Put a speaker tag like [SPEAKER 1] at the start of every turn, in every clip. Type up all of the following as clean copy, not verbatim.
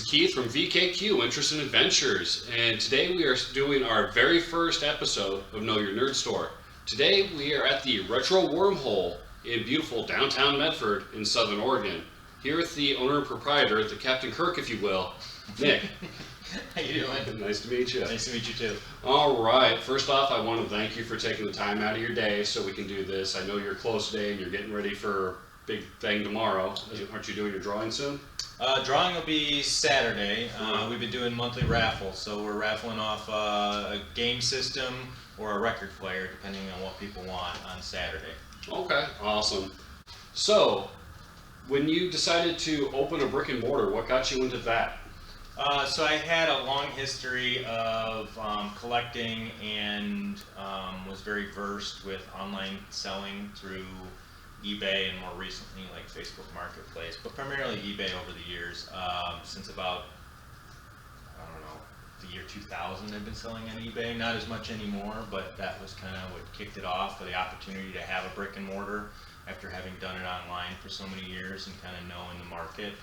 [SPEAKER 1] Keith from VKQ, Interests and Adventures, and today we are doing our very first episode of Know Your Nerd Store. Today we are at the Retro Wormhole in beautiful downtown Medford in Southern Oregon. Here with the owner and proprietor, the Captain Kirk, if you will, Nick.
[SPEAKER 2] How you doing?
[SPEAKER 1] Nice to meet you.
[SPEAKER 2] Nice to meet you too.
[SPEAKER 1] All right. First off, I want to thank you for taking the time out of your day so we can do this. I know you're close today and you're getting ready for a big thing tomorrow. Aren't you doing your drawing soon?
[SPEAKER 2] Drawing will be Saturday. We've been doing monthly raffles, so we're raffling off a game system or a record player, depending on what people want, on Saturday.
[SPEAKER 1] Okay, awesome. So, when you decided to open a brick and mortar, what got you into that?
[SPEAKER 2] So I had a long history of collecting and was very versed with online selling through eBay and more recently like Facebook Marketplace, but primarily eBay over the years. Since about, I don't know, the year 2000 I've been selling on eBay. Not as much anymore, but that was kind of what kicked it off, for the opportunity to have a brick and mortar after having done it online for so many years and kind of knowing the market.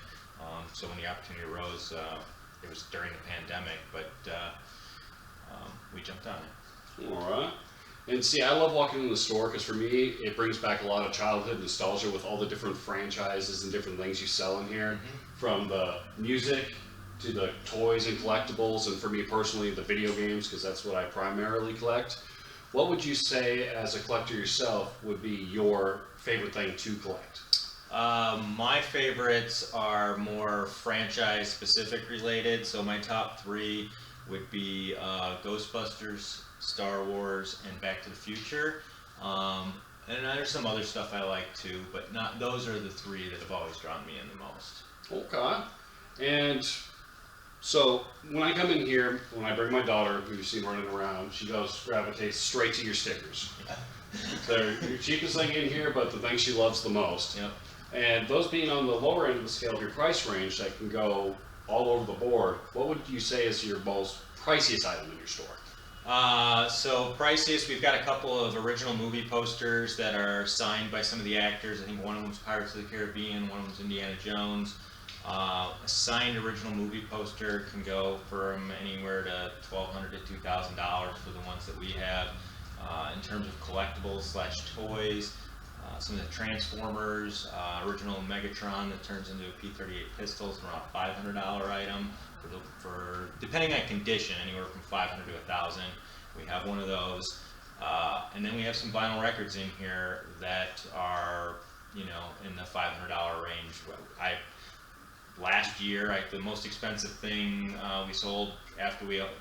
[SPEAKER 2] So when the opportunity arose, it was during the pandemic, but we jumped on it.
[SPEAKER 1] All right. And see, I love walking in the store because for me, it brings back a lot of childhood nostalgia with all the different franchises and different things you sell in here, from the music to the toys and collectibles, and for me personally, the video games, because that's what I primarily collect. What would you say, as a collector yourself, would be your favorite thing to collect?
[SPEAKER 2] My favorites are more franchise specific related, so my top three would be Ghostbusters, Star Wars, and Back to the Future. And there's some other stuff I like too, but not those are the three that have always drawn me in the most.
[SPEAKER 1] Okay. And so when I come in here, when I bring my daughter, who you've seen running around, she gravitates straight to your stickers. They're your cheapest thing in here, but the thing she loves the most.
[SPEAKER 2] Yep.
[SPEAKER 1] And those being on the lower end of the scale of your price range that can go all over the board, what would you say is your most priciest item in your store?
[SPEAKER 2] So priciest, we've got a couple of original movie posters that are signed by some of the actors. I think one of them's Pirates of the Caribbean, one of them's Indiana Jones. A signed original movie poster can go from anywhere to $1,200 to $2,000 for the ones that we have. In terms of collectibles / toys, some of the Transformers, original Megatron that turns into a P-38 pistol is around a $500 item. For depending on condition, anywhere from $500 to $1,000. We have one of those, and then we have some vinyl records in here that are, in the $500 range. Last year, the most expensive thing we sold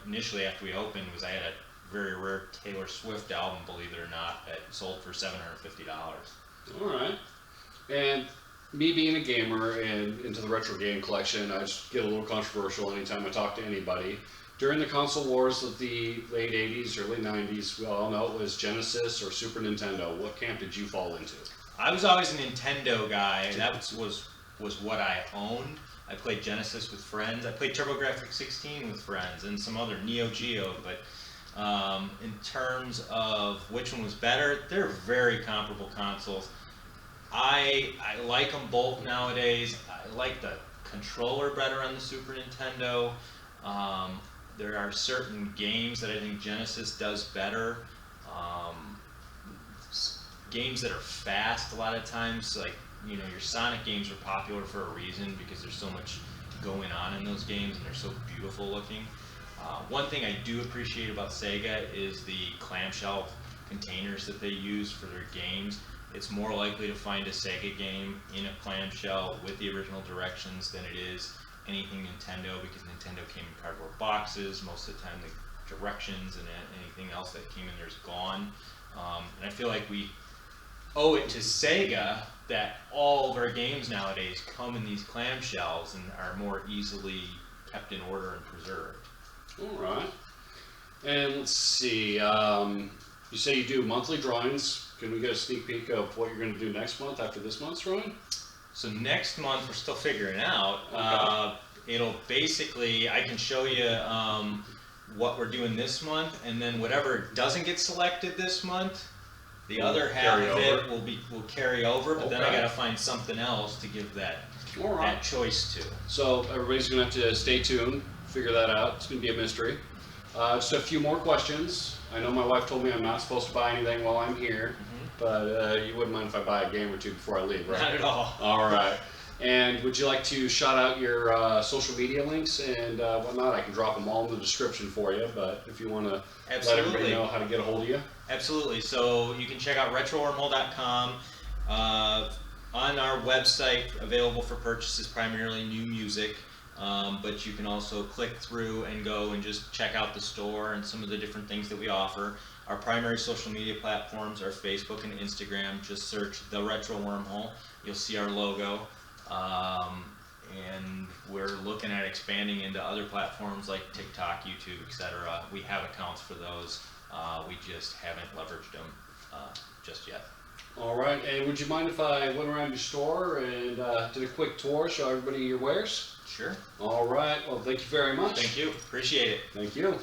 [SPEAKER 2] initially after we opened was I had a very rare Taylor Swift album, believe it or not, that sold for $750.
[SPEAKER 1] All right. And me being a gamer and into the retro game collection, I just get a little controversial anytime I talk to anybody. During the console wars of the late 80s, early 90s, we all know it was Genesis or Super Nintendo. What camp did you fall into?
[SPEAKER 2] I was always a Nintendo guy. That was what I owned. I played Genesis with friends. I played TurboGrafx-16 with friends and some other Neo Geo, but in terms of which one was better, they're very comparable consoles. I like them both nowadays. I like the controller better on the Super Nintendo. There are certain games that I think Genesis does better. Games that are fast a lot of times, like your Sonic games are popular for a reason because there's so much going on in those games and they're so beautiful looking. One thing I do appreciate about Sega is the clamshell containers that they use for their games. It's more likely to find a Sega game in a clamshell with the original directions than it is anything Nintendo, because Nintendo came in cardboard boxes. Most of the time the directions and anything else that came in there is gone. And I feel like we owe it to Sega that all of our games nowadays come in these clamshells and are more easily kept in order and preserved.
[SPEAKER 1] All right. And let's see, you say you do monthly drawings. Can we get a sneak peek of what you're going to do next month after this month's drawing?
[SPEAKER 2] So next month we're still figuring out.
[SPEAKER 1] Okay.
[SPEAKER 2] It'll basically, I can show you what we're doing this month, and then whatever doesn't get selected this month, the other half of it will carry over. But then I got to find something else to give that
[SPEAKER 1] All right.
[SPEAKER 2] that choice to.
[SPEAKER 1] So everybody's going to have to stay tuned, figure that out. It's going to be a mystery. Just a few more questions. I know my wife told me I'm not supposed to buy anything while I'm here, but you wouldn't mind if I buy a game or two before I leave, right?
[SPEAKER 2] Not at all.
[SPEAKER 1] All right. And would you like to shout out your social media links and whatnot? I can drop them all in the description for you, but if you want to let everybody know how to get a hold of you.
[SPEAKER 2] Absolutely. So you can check out retrowormhole.com. On our website, available for purchase is primarily new music, but you can also click through and go and just check out the store and some of the different things that we offer. Our primary social media platforms are Facebook and Instagram. Just search The Retro Wormhole. You'll see our logo. And we're looking at expanding into other platforms like TikTok, YouTube, etc. We have accounts for those. We just haven't leveraged them just yet.
[SPEAKER 1] All right, and would you mind if I went around your store and did a quick tour, show everybody your wares?
[SPEAKER 2] Sure.
[SPEAKER 1] All right, well, thank you very much.
[SPEAKER 2] Thank you. Appreciate it.
[SPEAKER 1] Thank you.